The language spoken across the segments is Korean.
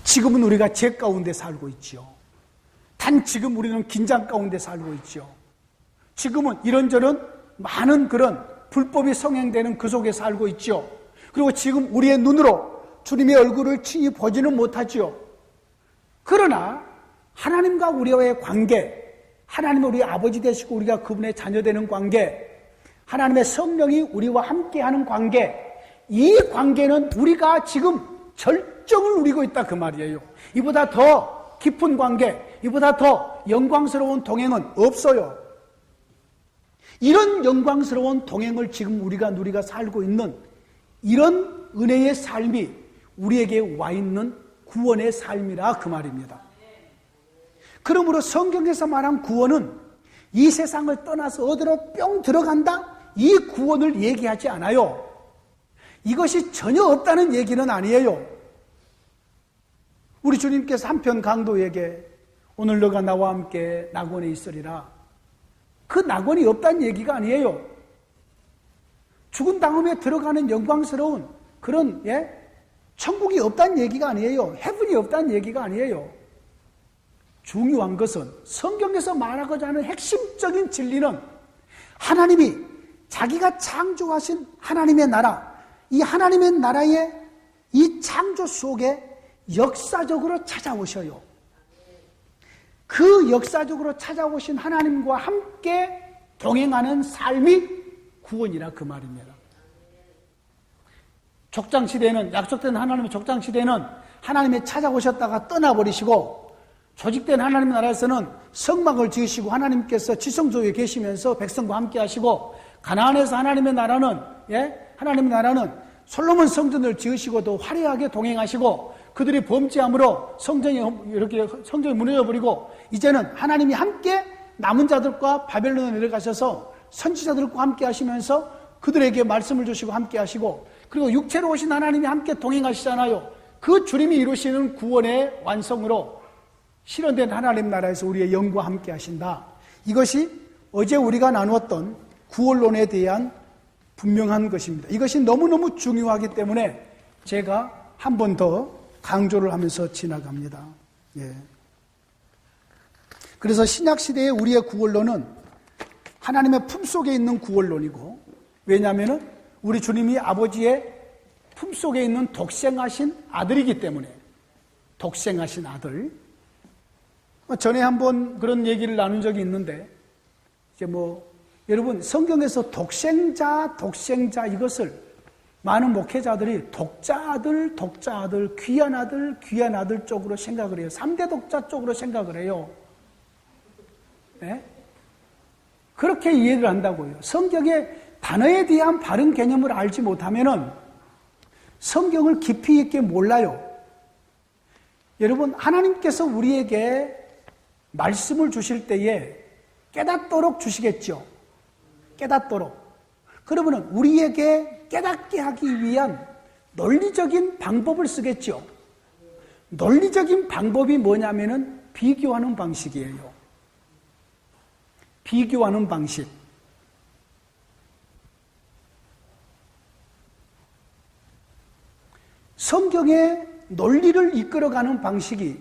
지금은 우리가 죄 가운데 살고 있지요. 단 지금 우리는 긴장 가운데 살고 있지요. 지금은 이런저런 많은 그런 불법이 성행되는 그 속에 살고 있지요. 그리고 지금 우리의 눈으로 주님의 얼굴을 친히 보지는 못하지요. 그러나 하나님과 우리와의 관계, 하나님은 우리 아버지 되시고 우리가 그분의 자녀 되는 관계, 하나님의 성령이 우리와 함께하는 관계, 이 관계는 우리가 지금 절정을 누리고 있다 그 말이에요. 이보다 더 깊은 관계, 이보다 더 영광스러운 동행은 없어요. 이런 영광스러운 동행을 지금 우리가 누리가 살고 있는 이런 은혜의 삶이 우리에게 와 있는 구원의 삶이라 그 말입니다. 그러므로 성경에서 말한 구원은 이 세상을 떠나서 어디로 뿅 들어간다? 이 구원을 얘기하지 않아요. 이것이 전혀 없다는 얘기는 아니에요. 우리 주님께서 한편 강도에게 오늘 너가 나와 함께 낙원에 있으리라. 그 낙원이 없다는 얘기가 아니에요. 죽은 다음에 들어가는 영광스러운 그런 천국이 없다는 얘기가 아니에요. 헤븐이 없다는 얘기가 아니에요. 중요한 것은 성경에서 말하고자 하는 핵심적인 진리는 하나님이 자기가 창조하신 하나님의 나라, 이 하나님의 나라의 이 창조 속에 역사적으로 찾아오셔요. 그 역사적으로 찾아오신 하나님과 함께 동행하는 삶이 구원이라 그 말입니다. 족장시대에는, 약속된 하나님의 족장시대에는 하나님이 찾아오셨다가 떠나버리시고, 조직된 하나님의 나라에서는 성막을 지으시고 하나님께서 지성소에 계시면서 백성과 함께 하시고, 가나안에서 하나님의 나라는 솔로몬 성전을 지으시고도 화려하게 동행하시고, 그들이 범죄함으로 성전이 무너져 버리고, 이제는 하나님이 함께 남은 자들과 바벨론에 내려가셔서 선지자들과 함께 하시면서 그들에게 말씀을 주시고 함께 하시고, 그리고 육체로 오신 하나님이 함께 동행하시잖아요. 그 주님이 이루시는 구원의 완성으로 실현된 하나님 나라에서 우리의 영과 함께 하신다. 이것이 어제 우리가 나누었던 구원론에 대한 분명한 것입니다. 이것이 너무너무 중요하기 때문에 제가 한 번 더 강조를 하면서 지나갑니다. 그래서 신약시대의 우리의 구원론은 하나님의 품속에 있는 구원론이고, 왜냐하면 우리 주님이 아버지의 품속에 있는 독생하신 아들이기 때문에, 독생하신 아들. 전에 한번 그런 얘기를 나눈 적이 있는데, 여러분, 성경에서 독생자 이것을 많은 목회자들이 독자 아들, 귀한 아들 쪽으로 생각을 해요. 3대 독자 쪽으로 생각을 해요. 네? 그렇게 이해를 한다고요. 성경의 단어에 대한 바른 개념을 알지 못하면은 성경을 깊이 있게 몰라요. 여러분, 하나님께서 우리에게 말씀을 주실 때에 깨닫도록 주시겠죠. 깨닫도록. 그러면은 우리에게 깨닫게 하기 위한 논리적인 방법을 쓰겠죠. 논리적인 방법이 뭐냐면은 비교하는 방식이에요. 비교하는 방식. 성경의 논리를 이끌어가는 방식이,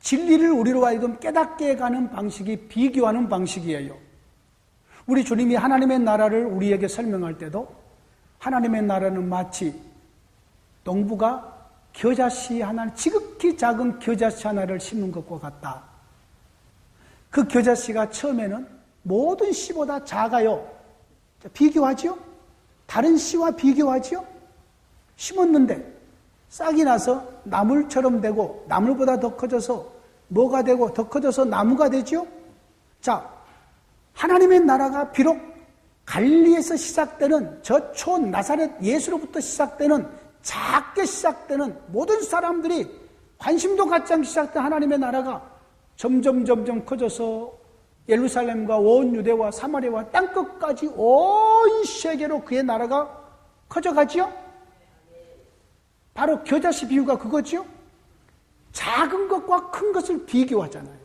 진리를 우리로 하여금 깨닫게 해가는 방식이 비교하는 방식이에요. 우리 주님이 하나님의 나라를 우리에게 설명할 때도 하나님의 나라는 마치 농부가 겨자씨 하나, 지극히 작은 겨자씨 하나를 심는 것과 같다. 그 겨자씨가 처음에는 모든 씨보다 작아요. 비교하지요? 다른 씨와 비교하지요? 심었는데 싹이 나서 나물처럼 되고, 나물보다 더 커져서 뭐가 되고, 더 커져서 나무가 되지요? 자, 하나님의 나라가 비록 갈릴리에서 시작되는 저 촌 나사렛 예수로부터 시작되는, 작게 시작되는, 모든 사람들이 관심도 갖지 않게 시작된 하나님의 나라가 점점 커져서 예루살렘과 온 유대와 사마리아와 땅끝까지 온 세계로 그의 나라가 커져가지요? 바로 겨자씨 비유가 그거지요? 작은 것과 큰 것을 비교하잖아요.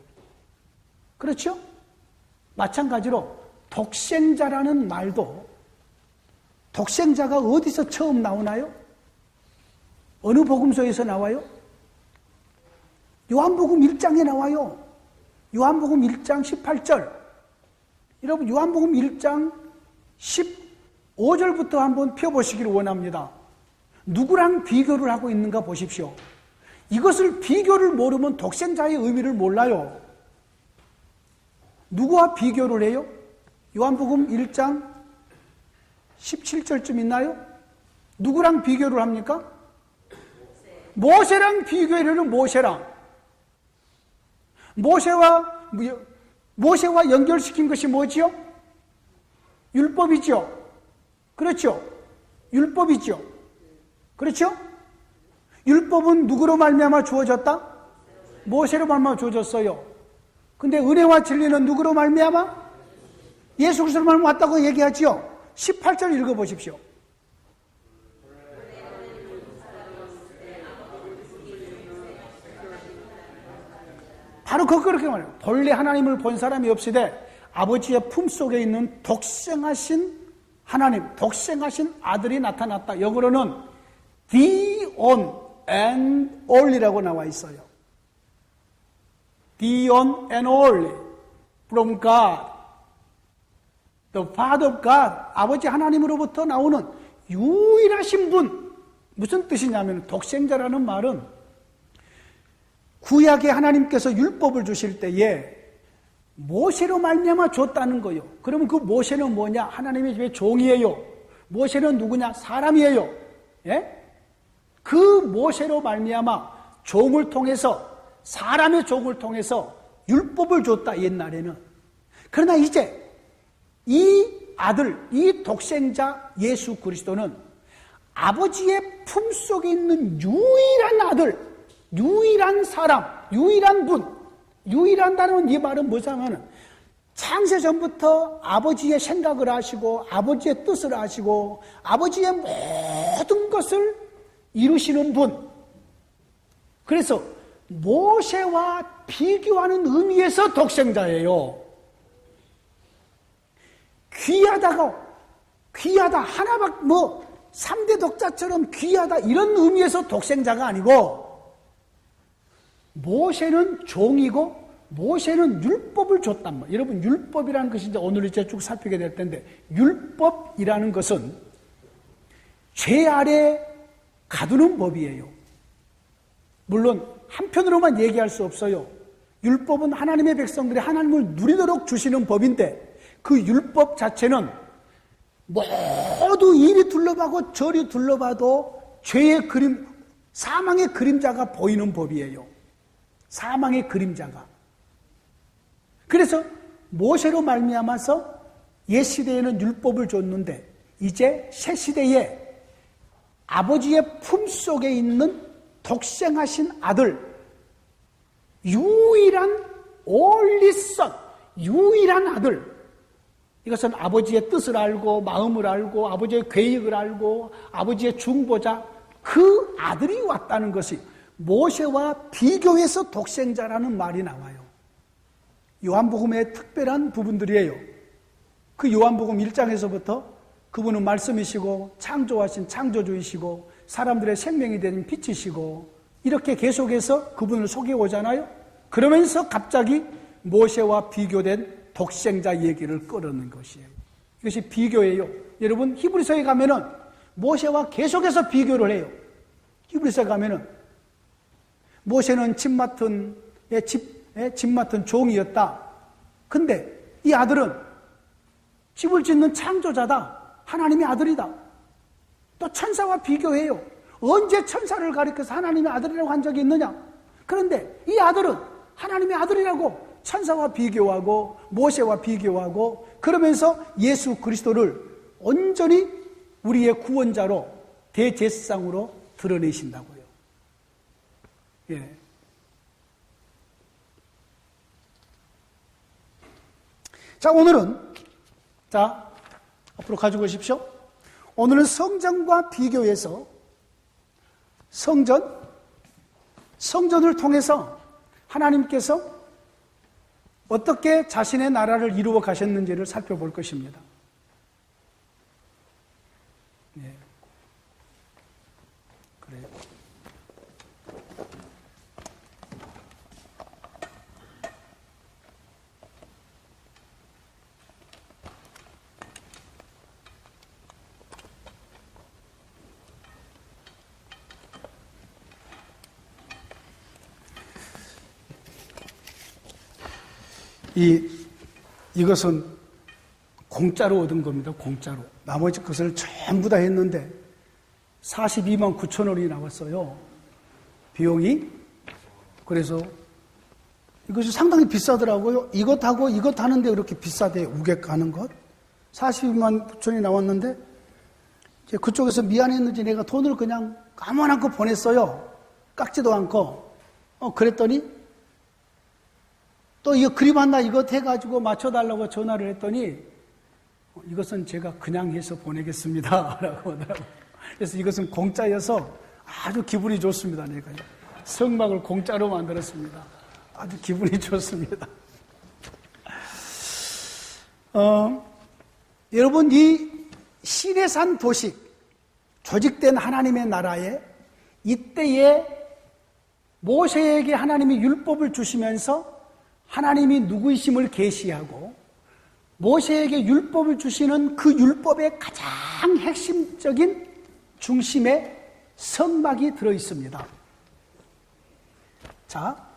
그렇죠? 마찬가지로 독생자라는 말도, 독생자가 어디서 처음 나오나요? 어느 복음서에서 나와요? 요한복음 1장에 나와요. 요한복음 1장 18절. 여러분, 요한복음 1장 15절부터 한번 펴보시기를 원합니다. 누구랑 비교를 하고 있는가 보십시오. 이것을 비교를 모르면 독생자의 의미를 몰라요. 누구와 비교를 해요? 요한복음 1장 17절쯤 있나요? 누구랑 비교를 합니까? 모세랑 비교를 해요. 모세와 연결시킨 것이 뭐지요? 율법이죠. 그렇죠? 율법이죠. 그렇죠? 율법은 누구로 말미암아 주어졌다? 모세로 말미암아 주어졌어요. 근데 은혜와 진리는 누구로 말미암아? 예수 그리스도로 말미암아 왔다고 얘기하지요. 18절 읽어보십시오. 바로 그렇게 말해요. 본래 하나님을 본 사람이 없으되 아버지의 품속에 있는 독생하신 하나님, 독생하신 아들이 나타났다. 영어로는 the one and only라고 나와 있어요. The one and only from God, the Father of God, 아버지 하나님으로부터 나오는 유일하신 분. 무슨 뜻이냐면 독생자라는 말은 구약에 하나님께서 율법을 주실 때에 모세로 말미암아 줬다는 거예요. 그러면 그 모세는 뭐냐? 하나님의 집의 종이에요. 모세는 누구냐? 사람이에요. 예? 그 모세로 말미암아 종을 통해서, 사람의 종을 통해서 율법을 줬다, 옛날에는. 그러나 이제 이 아들, 이 독생자 예수 그리스도는 아버지의 품속에 있는 유일한 아들, 유일한 사람, 유일한 분, 유일한다는 이 말은 뭐냐면 창세 전부터 아버지의 생각을 하시고 아버지의 뜻을 아시고 아버지의 모든 것을 이루시는 분. 그래서 모세와 비교하는 의미에서 독생자예요. 귀하다, 하나밖에 3대 독자처럼 귀하다 이런 의미에서 독생자가 아니고 모세는 종이고 모세는 율법을 줬단 말이에요. 여러분, 율법이라는 것이 이제 오늘 이제 쭉 살피게 될 텐데, 율법이라는 것은 죄 아래 가두는 법이에요. 물론 한편으로만 얘기할 수 없어요. 율법은 하나님의 백성들이 하나님을 누리도록 주시는 법인데 그 율법 자체는 모두 이리 둘러봐고 저리 둘러봐도 죄의 그림, 사망의 그림자가 보이는 법이에요. 사망의 그림자가. 그래서 모세로 말미암아서 옛 시대에는 율법을 줬는데 이제 새 시대에 아버지의 품속에 있는 독생하신 아들, 유일한 only son, 유일한 아들, 이것은 아버지의 뜻을 알고 마음을 알고 아버지의 계획을 알고 아버지의 중보자, 그 아들이 왔다는 것이 모세와 비교해서 독생자라는 말이 나와요. 요한복음의 특별한 부분들이에요. 그 요한복음 1장에서부터 그분은 말씀이시고 창조하신 창조주이시고 사람들의 생명이 되는 빛이시고 이렇게 계속해서 그분을 소개하잖아요. 그러면서 갑자기 모세와 비교된 독생자 얘기를 끌어넣는 것이에요. 이것이 비교예요. 여러분, 히브리서에 가면은 모세와 계속해서 비교를 해요. 히브리서에 가면은 모세는 집 맡은 종이었다. 근데 이 아들은 집을 짓는 창조자다. 하나님의 아들이다. 또 천사와 비교해요. 언제 천사를 가리켜서 하나님의 아들이라고 한 적이 있느냐? 그런데 이 아들은 하나님의 아들이라고 천사와 비교하고 모세와 비교하고 그러면서 예수 그리스도를 온전히 우리의 구원자로 대제사장으로 드러내신다고요. 예. 자, 오늘은 앞으로 가지고 오십시오. 오늘은 성전과 비교해서 성전을 통해서 하나님께서 어떻게 자신의 나라를 이루어 가셨는지를 살펴볼 것입니다. 예. 그래요. 이것은 공짜로 얻은 겁니다. 공짜로. 나머지 것을 전부 다 했는데 42만 9천 원이 나왔어요. 비용이. 그래서 이것이 상당히 비싸더라고요. 이것하고 이것 하는데 그렇게 비싸대. 우객하는 것. 42만 9천이 나왔는데 이제 그쪽에서 미안했는지 내가 돈을 그냥 아무나 않고 보냈어요. 깎지도 않고. 그랬더니 또 이거 그림 하나 이것 해가지고 맞춰달라고 전화를 했더니 이것은 제가 그냥 해서 보내겠습니다. 라고 하더라고요. 그래서 이것은 공짜여서 아주 기분이 좋습니다. 내가요. 성막을 공짜로 만들었습니다. 아주 기분이 좋습니다. 여러분, 이 시내산 도식, 조직된 하나님의 나라에 이때에 모세에게 하나님이 율법을 주시면서 하나님이 누구이심을 계시하고 모세에게 율법을 주시는 그 율법의 가장 핵심적인 중심에 성막이 들어있습니다. 자,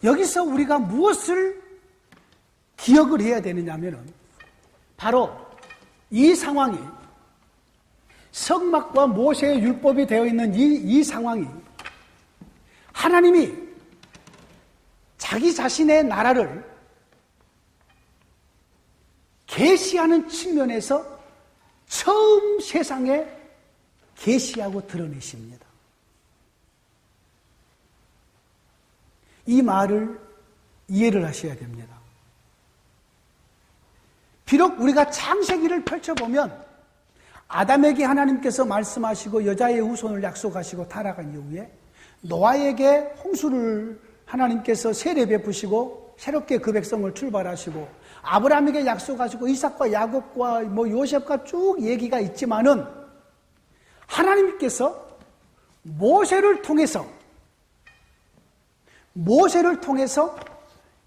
여기서 우리가 무엇을 기억을 해야 되느냐면은 바로 이 상황이 성막과 모세의 율법이 되어 있는 이 상황이 하나님이 자기 자신의 나라를 계시하는 측면에서 처음 세상에 계시하고 드러내십니다. 이 말을 이해를 하셔야 됩니다. 비록 우리가 창세기를 펼쳐보면 아담에게 하나님께서 말씀하시고 여자의 후손을 약속하시고 타락한 이후에 노아에게 홍수를 하나님께서 세례 베푸시고 새롭게 그 백성을 출발하시고 아브라함에게 약속하시고 이삭과 야곱과 요셉과 쭉 얘기가 있지만은 하나님께서 모세를 통해서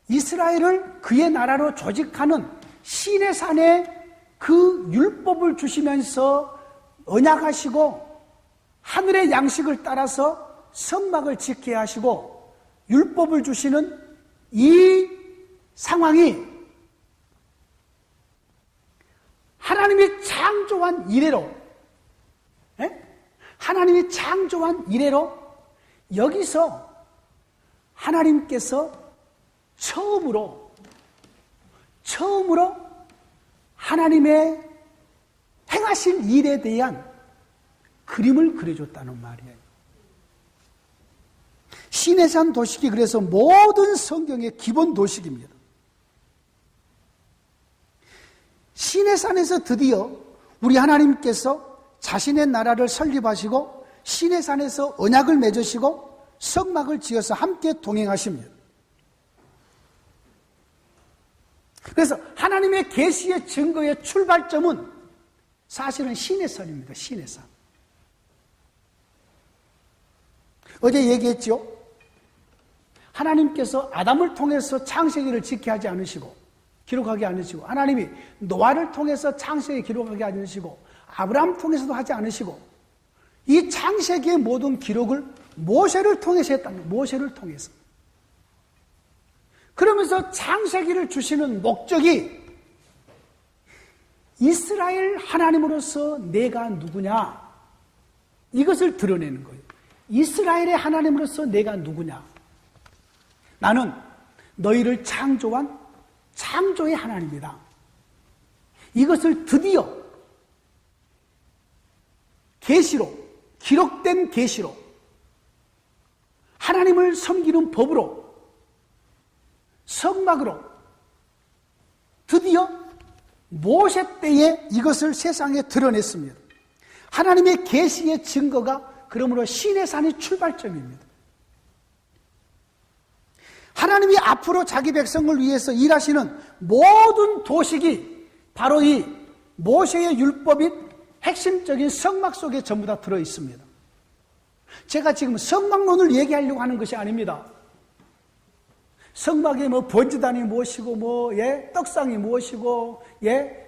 이스라엘을 그의 나라로 조직하는 시내산에 그 율법을 주시면서 언약하시고 하늘의 양식을 따라서 성막을 짓게 하시고 율법을 주시는 이 상황이 하나님이 창조한 이래로 여기서 하나님께서 처음으로 하나님의 행하신 일에 대한 그림을 그려줬다는 말이에요. 시내산 도식이 그래서 모든 성경의 기본 도식입니다. 시내산에서 드디어 우리 하나님께서 자신의 나라를 설립하시고 시내산에서 언약을 맺으시고 성막을 지어서 함께 동행하십니다. 그래서 하나님의 계시의 증거의 출발점은 사실은 시내산입니다. 시내산. 어제 얘기했죠? 하나님께서 아담을 통해서 창세기를 지게 하지 않으시고 기록하게 않으시고 하나님이 노아를 통해서 창세기 기록하게 않으시고 아브라함 통해서도 하지 않으시고 이 창세기의 모든 기록을 모세를 통해서 했다는 거예요. 모세를 통해서. 그러면서 창세기를 주시는 목적이 이스라엘 하나님으로서 내가 누구냐 이것을 드러내는 거예요. 이스라엘의 하나님으로서 내가 누구냐. 나는 너희를 창조한 창조의 하나님이다. 이것을 드디어 계시로, 기록된 계시로 하나님을 섬기는 법으로 성막으로 드디어 모세 때에 이것을 세상에 드러냈습니다. 하나님의 계시의 증거가 그러므로 시내산이 출발점입니다. 하나님이 앞으로 자기 백성을 위해서 일하시는 모든 도식이 바로 이 모세의 율법인 핵심적인 성막 속에 전부 다 들어있습니다. 제가 지금 성막론을 얘기하려고 하는 것이 아닙니다. 성막에 번지단이 무엇이고 떡상이 무엇이고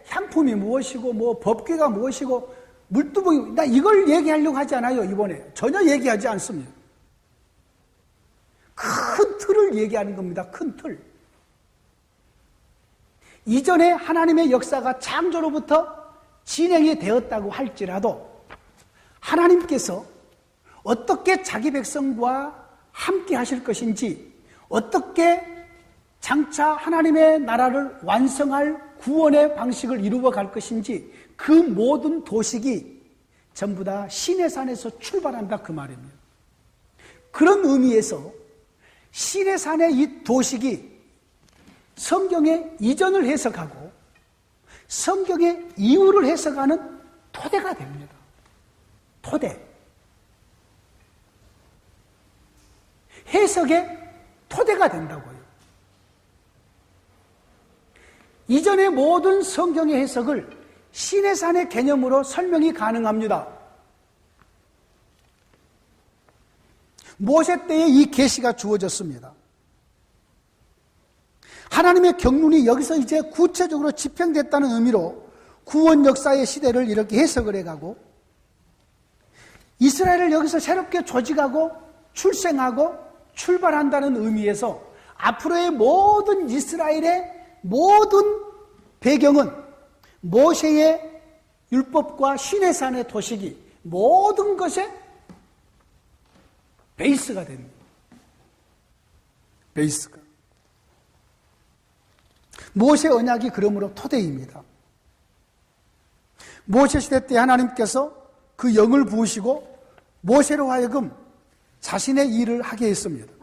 향품이 무엇이고 법궤가 무엇이고 물두멍이 나 이걸 얘기하려고 하지 않아요. 이번에 전혀 얘기하지 않습니다. 큰 틀을 얘기하는 겁니다. 큰 틀. 이전에 하나님의 역사가 창조로부터 진행이 되었다고 할지라도 하나님께서 어떻게 자기 백성과 함께 하실 것인지, 어떻게 장차 하나님의 나라를 완성할 구원의 방식을 이루어 갈 것인지, 그 모든 도식이 전부 다 시내산에서 출발한다 그 말입니다. 그런 의미에서 시내산의 이 도식이 성경의 이전을 해석하고 성경의 이후를 해석하는 토대가 됩니다. 토대. 해석의 토대가 된다고요. 이전의 모든 성경의 해석을 시내산의 개념으로 설명이 가능합니다. 모세 때에 이 계시가 주어졌습니다. 하나님의 경륜이 여기서 이제 구체적으로 집행됐다는 의미로 구원 역사의 시대를 이렇게 해석을 해가고, 이스라엘을 여기서 새롭게 조직하고 출생하고 출발한다는 의미에서 앞으로의 모든 이스라엘의 모든 배경은 모세의 율법과 시내산의 도식이 모든 것의 베이스가 됩니다. 베이스가. 모세 언약이 그러므로 토대입니다. 모세 시대 때 하나님께서 그 영을 부으시고 모세로 하여금 자신의 일을 하게 했습니다.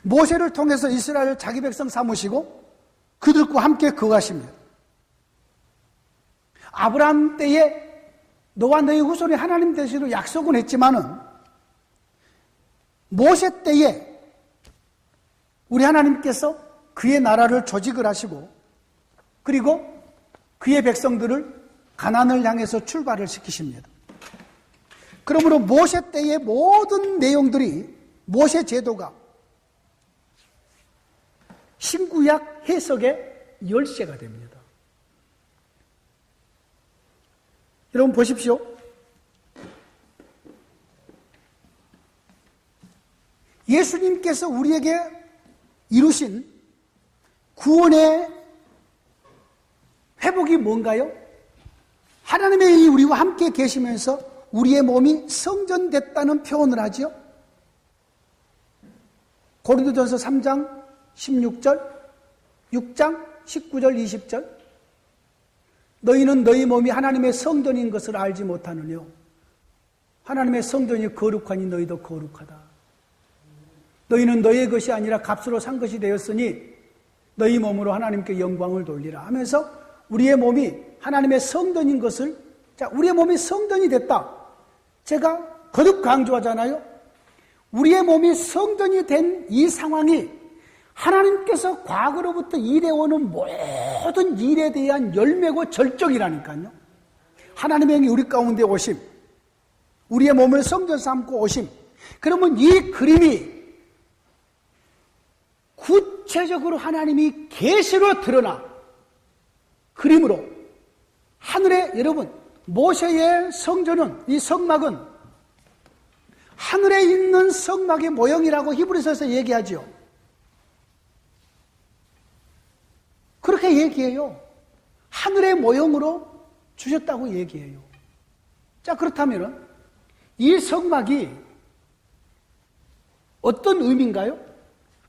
모세를 통해서 이스라엘을 자기 백성 삼으시고 그들과 함께 거하십니다. 아브라함 때에 너와 너의 후손이 하나님 되시기로 약속은 했지만은 모세 때에 우리 하나님께서 그의 나라를 조직을 하시고 그리고 그의 백성들을 가나안을 향해서 출발을 시키십니다. 그러므로 모세 때의 모든 내용들이, 모세 제도가 신구약 해석의 열쇠가 됩니다. 여러분 보십시오. 예수님께서 우리에게 이루신 구원의 회복이 뭔가요? 하나님의 이 우리와 함께 계시면서 우리의 몸이 성전됐다는 표현을 하지요. 고린도전서 3장 16절, 6장 19절, 20절. 너희는 너희 몸이 하나님의 성전인 것을 알지 못하느뇨. 하나님의 성전이 거룩하니 너희도 거룩하다. 너희는 너희의 것이 아니라 값으로 산 것이 되었으니 너희 몸으로 하나님께 영광을 돌리라 하면서 우리의 몸이 하나님의 성전인 것을, 자, 우리의 몸이 성전이 됐다. 제가 거듭 강조하잖아요. 우리의 몸이 성전이 된 이 상황이 하나님께서 과거로부터 일해오는 모든 일에 대한 열매고 절정이라니까요. 하나님의 영이 우리 가운데 오심, 우리의 몸을 성전 삼고 오심. 그러면 이 그림이 구체적으로 하나님이 계시로 드러나 그림으로 하늘에, 여러분, 모세의 성전은, 이 성막은 하늘에 있는 성막의 모형이라고 히브리서에서 얘기하죠. 그렇게 얘기해요. 하늘의 모형으로 주셨다고 얘기해요. 자, 그렇다면 이 성막이 어떤 의미인가요?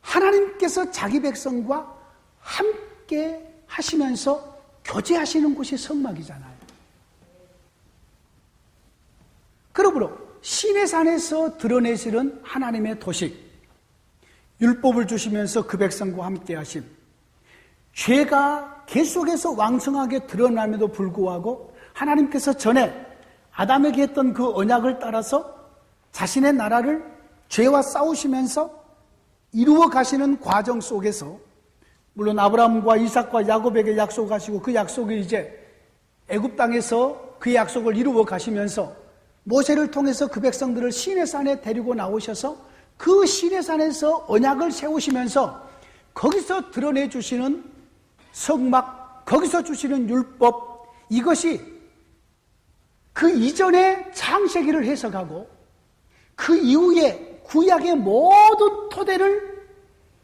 하나님께서 자기 백성과 함께 하시면서 교제하시는 곳이 성막이잖아요. 그러므로 시내산에서 드러내시는 하나님의 도식, 율법을 주시면서 그 백성과 함께 하심, 죄가 계속해서 왕성하게 드러남에도 불구하고 하나님께서 전에 아담에게 했던 그 언약을 따라서 자신의 나라를 죄와 싸우시면서 이루어 가시는 과정 속에서, 물론 아브라함과 이삭과 야곱에게 약속하시고 그 약속이 이제 애굽 땅에서 그 약속을 이루어 가시면서 모세를 통해서 그 백성들을 시내산에 데리고 나오셔서 그 시내산에서 언약을 세우시면서 거기서 드러내 주시는 성막, 거기서 주시는 율법, 이것이 그 이전의 창세기를 해석하고 그 이후에 구약의 모든 토대를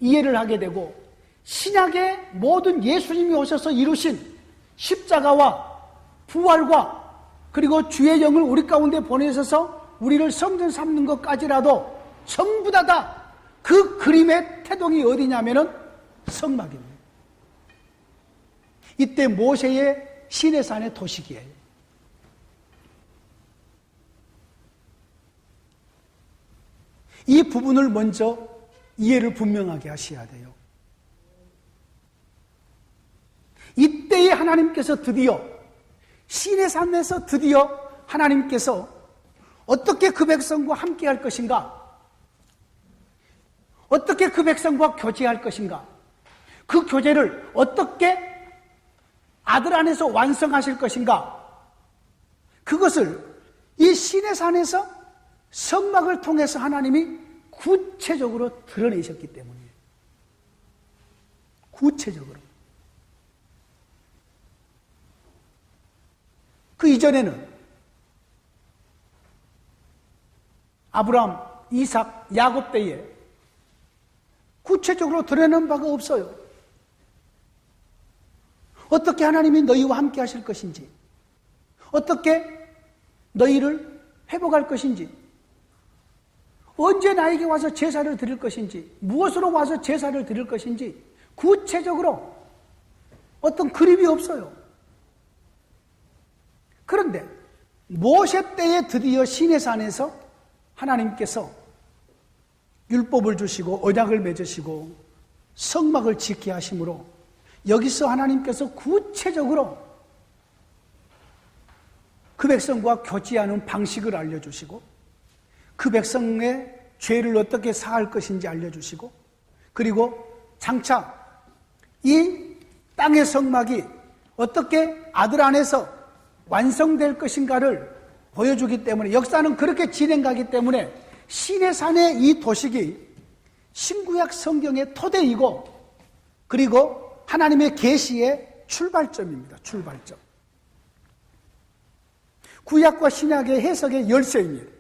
이해를 하게 되고 신약의 모든 예수님이 오셔서 이루신 십자가와 부활과 그리고 주의 영을 우리 가운데 보내셔서 우리를 성전 삼는 것까지라도 전부 다 그 그림의 태동이 어디냐면은 성막입니다. 이때 모세의 시내산의 도식이에요. 이 부분을 먼저 이해를 분명하게 하셔야 돼요. 이때에 하나님께서 드디어 시내산에서 드디어 하나님께서 어떻게 그 백성과 함께 할 것인가? 어떻게 그 백성과 교제할 것인가? 그 교제를 어떻게 아들 안에서 완성하실 것인가? 그것을 이 시내산에서 성막을 통해서 하나님이 구체적으로 드러내셨기 때문이에요. 구체적으로. 그 이전에는 아브라함, 이삭, 야곱 때에 구체적으로 드러내는 바가 없어요. 어떻게 하나님이 너희와 함께 하실 것인지, 어떻게 너희를 회복할 것인지, 언제 나에게 와서 제사를 드릴 것인지, 무엇으로 와서 제사를 드릴 것인지 구체적으로 어떤 그림이 없어요. 그런데 모세 때에 드디어 시내산에서 하나님께서 율법을 주시고 언약을 맺으시고 성막을 지키게 하심으로 여기서 하나님께서 구체적으로 그 백성과 교제하는 방식을 알려주시고 그 백성의 죄를 어떻게 사할 것인지 알려주시고 그리고 장차 이 땅의 성막이 어떻게 아들 안에서 완성될 것인가를 보여주기 때문에 역사는 그렇게 진행가기 때문에 시내산의 이 도식이 신구약 성경의 토대이고 그리고 하나님의 계시의 출발점입니다. 출발점. 구약과 신약의 해석의 열쇠입니다.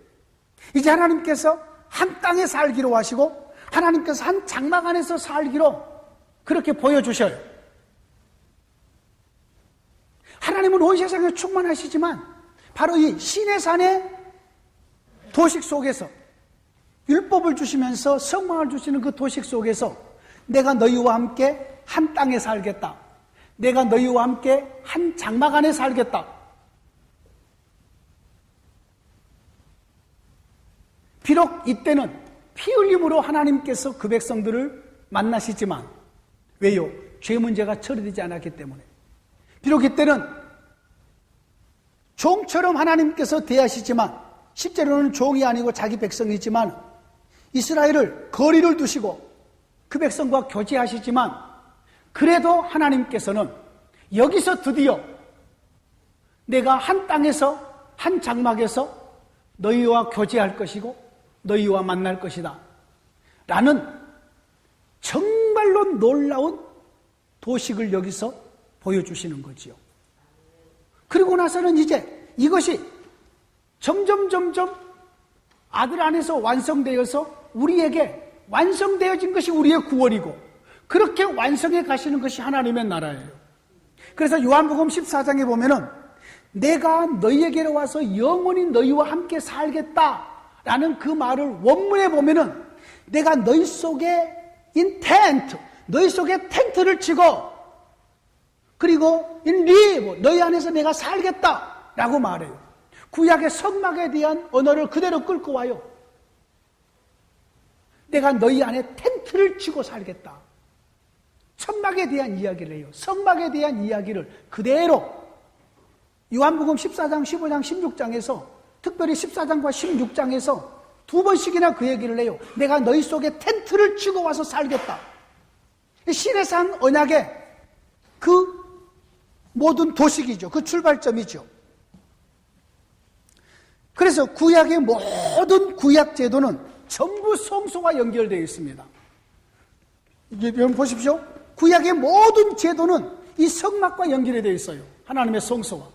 이제 하나님께서 한 땅에 살기로 하시고 하나님께서 한 장막 안에서 살기로 그렇게 보여주셔요. 하나님은 온 세상에 충만하시지만 바로 이 시내산의 도식 속에서 율법을 주시면서 성막을 주시는 그 도식 속에서 내가 너희와 함께 한 땅에 살겠다. 내가 너희와 함께 한 장막 안에 살겠다. 비록 이때는 피 흘림으로 하나님께서 그 백성들을 만나시지만 왜요? 죄 문제가 처리되지 않았기 때문에. 비록 이때는 종처럼 하나님께서 대하시지만 실제로는 종이 아니고 자기 백성이지만 이스라엘을 거리를 두시고 그 백성과 교제하시지만 그래도 하나님께서는 여기서 드디어 내가 한 땅에서 한 장막에서 너희와 교제할 것이고 너희와 만날 것이다 라는 정말로 놀라운 도식을 여기서 보여주시는 거지요. 그리고 나서는 이제 이것이 점점 아들 안에서 완성되어서 우리에게 완성되어진 것이 우리의 구원이고 그렇게 완성해 가시는 것이 하나님의 나라예요. 그래서 요한복음 14장에 보면은 내가 너희에게로 와서 영원히 너희와 함께 살겠다라는 그 말을 원문에 보면은 내가 너희 속에 인텐트, 너희 속에 텐트를 치고 그리고 in live, 너희 안에서 내가 살겠다라고 말해요. 구약의 성막에 대한 언어를 그대로 끌고 와요. 내가 너희 안에 텐트를 치고 살겠다. 천막에 대한 이야기를 해요. 성막에 대한 이야기를 그대로 요한복음 14장, 15장, 16장에서 특별히 14장과 16장에서 두 번씩이나 그 얘기를 해요. 내가 너희 속에 텐트를 치고 와서 살겠다. 시내산 언약의 그 모든 도식이죠. 그 출발점이죠. 그래서 구약의 모든 구약 제도는 전부 성소와 연결되어 있습니다. 여러분 보십시오. 구약의 모든 제도는 이 성막과 연결이 되어 있어요. 하나님의 성소와.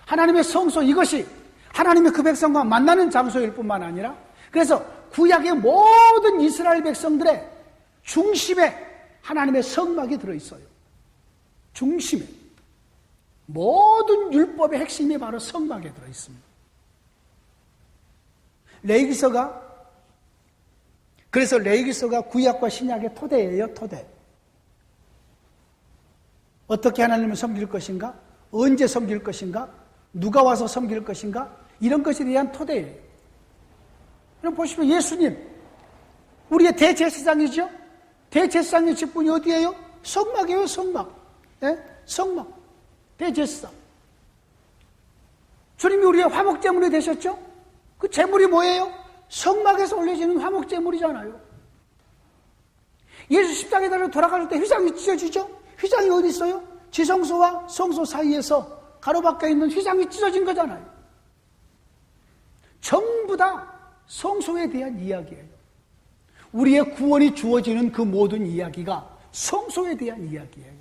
하나님의 성소, 이것이 하나님의 그 백성과 만나는 장소일 뿐만 아니라 그래서 구약의 모든 이스라엘 백성들의 중심에 하나님의 성막이 들어있어요. 중심에. 모든 율법의 핵심이 바로 성막에 들어있습니다. 그래서 레위기서가 구약과 신약의 토대예요, 토대. 어떻게 하나님을 섬길 것인가? 언제 섬길 것인가? 누가 와서 섬길 것인가? 이런 것에 대한 토대예요. 여러분 보시면 예수님, 우리의 대제사장이죠? 대제사장의 직분이 어디예요? 성막이에요, 성막. 네? 성막. 대제사장. 주님이 우리의 화목제물이 되셨죠? 그 제물이 뭐예요? 성막에서 올려지는 화목제물이잖아요. 예수 십자가에 달려 돌아갈 때 휘장이 찢어지죠? 휘장이 어디 있어요? 지성소와 성소 사이에서 가로막혀 있는 휘장이 찢어진 거잖아요. 전부 다 성소에 대한 이야기예요. 우리의 구원이 주어지는 그 모든 이야기가 성소에 대한 이야기예요.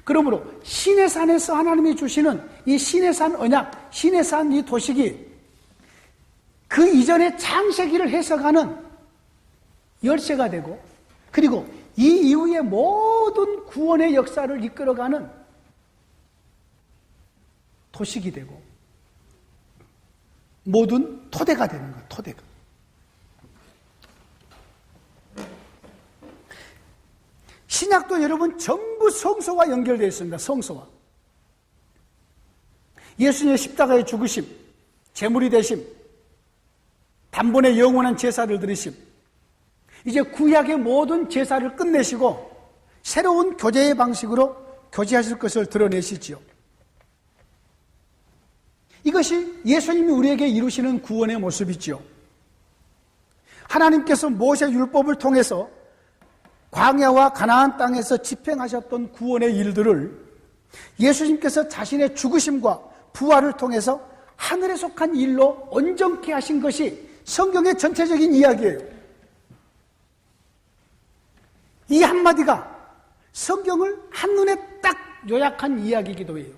그러므로 신의 산에서 하나님이 주시는 이 신의 산 언약, 신의 산 이 도식이 그 이전의 창세기를 해석하는 열쇠가 되고, 그리고 이 이후의 모든 구원의 역사를 이끌어가는 도식이 되고, 모든 토대가 되는 거예요, 토대가. 신약도 여러분 전부 성소와 연결되어 있습니다. 성소와. 예수님의 십자가의 죽으심, 제물이 되심, 단번에 영원한 제사를 드리심, 이제 구약의 모든 제사를 끝내시고 새로운 교제의 방식으로 교제하실 것을 드러내시지요. 이것이 예수님이 우리에게 이루시는 구원의 모습이지요. 하나님께서 모세 율법을 통해서 광야와 가나안 땅에서 집행하셨던 구원의 일들을 예수님께서 자신의 죽으심과 부활을 통해서 하늘에 속한 일로 온전케 하신 것이 성경의 전체적인 이야기예요. 이 한마디가 성경을 한눈에 딱 요약한 이야기이기도 해요.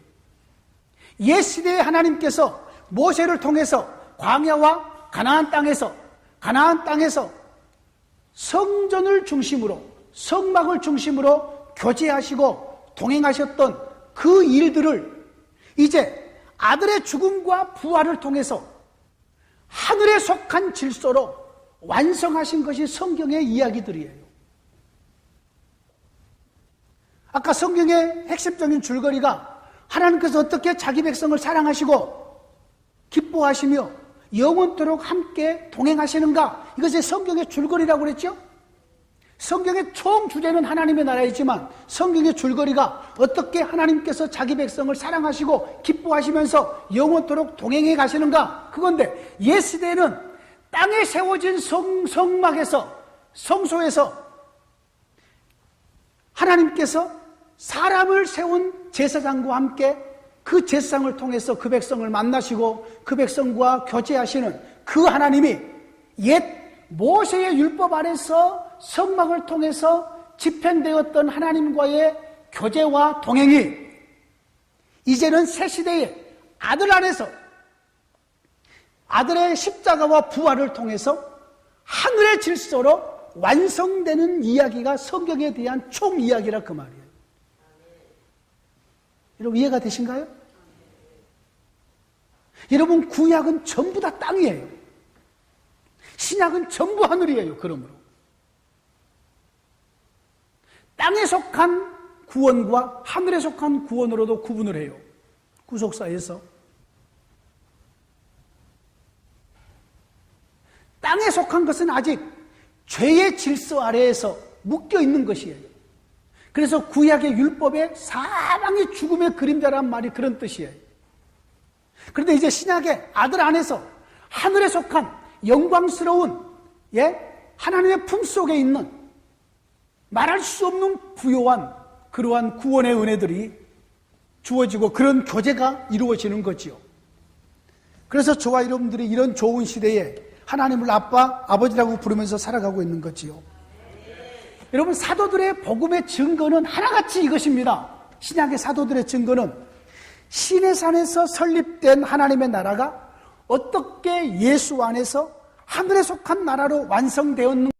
옛 시대의 하나님께서 모세를 통해서 광야와 가나안 땅에서 성전을 중심으로, 성막을 중심으로 교제하시고 동행하셨던 그 일들을 이제 아들의 죽음과 부활을 통해서 하늘에 속한 질서로 완성하신 것이 성경의 이야기들이에요. 아까 성경의 핵심적인 줄거리가 하나님께서 어떻게 자기 백성을 사랑하시고 기뻐하시며 영원토록 함께 동행하시는가, 이것이 성경의 줄거리라고 그랬죠? 성경의 총 주제는 하나님의 나라이지만 성경의 줄거리가 어떻게 하나님께서 자기 백성을 사랑하시고 기뻐하시면서 영원토록 동행해 가시는가, 그건데 옛 시대에는 땅에 세워진 성막에서, 성소에서 하나님께서 사람을 세운 제사장과 함께 그 제사장을 통해서 그 백성을 만나시고 그 백성과 교제하시는 그 하나님이 옛 모세의 율법 아래서 성막을 통해서 집행되었던 하나님과의 교제와 동행이 이제는 새 시대의 아들 안에서 아들의 십자가와 부활을 통해서 하늘의 질서로 완성되는 이야기가 성경에 대한 총 이야기라 그 말이에요. 여러분 이해가 되신가요? 여러분 구약은 전부 다 땅이에요. 신약은 전부 하늘이에요. 그러므로 땅에 속한 구원과 하늘에 속한 구원으로도 구분을 해요. 구속사에서 땅에 속한 것은 아직 죄의 질서 아래에서 묶여 있는 것이에요. 그래서 구약의 율법에 사망의 죽음의 그림자란 말이 그런 뜻이에요. 그런데 이제 신약의 아들 안에서 하늘에 속한 영광스러운 하나님의 품속에 있는 말할 수 없는 부요한 그러한 구원의 은혜들이 주어지고 그런 교제가 이루어지는 거지요. 그래서 저와 여러분들이 이런 좋은 시대에 하나님을 아빠, 아버지라고 부르면서 살아가고 있는 거지요. 여러분 사도들의 복음의 증거는 하나같이 이것입니다. 신약의 사도들의 증거는 신의 산에서 설립된 하나님의 나라가 어떻게 예수 안에서 하늘에 속한 나라로 완성되었는가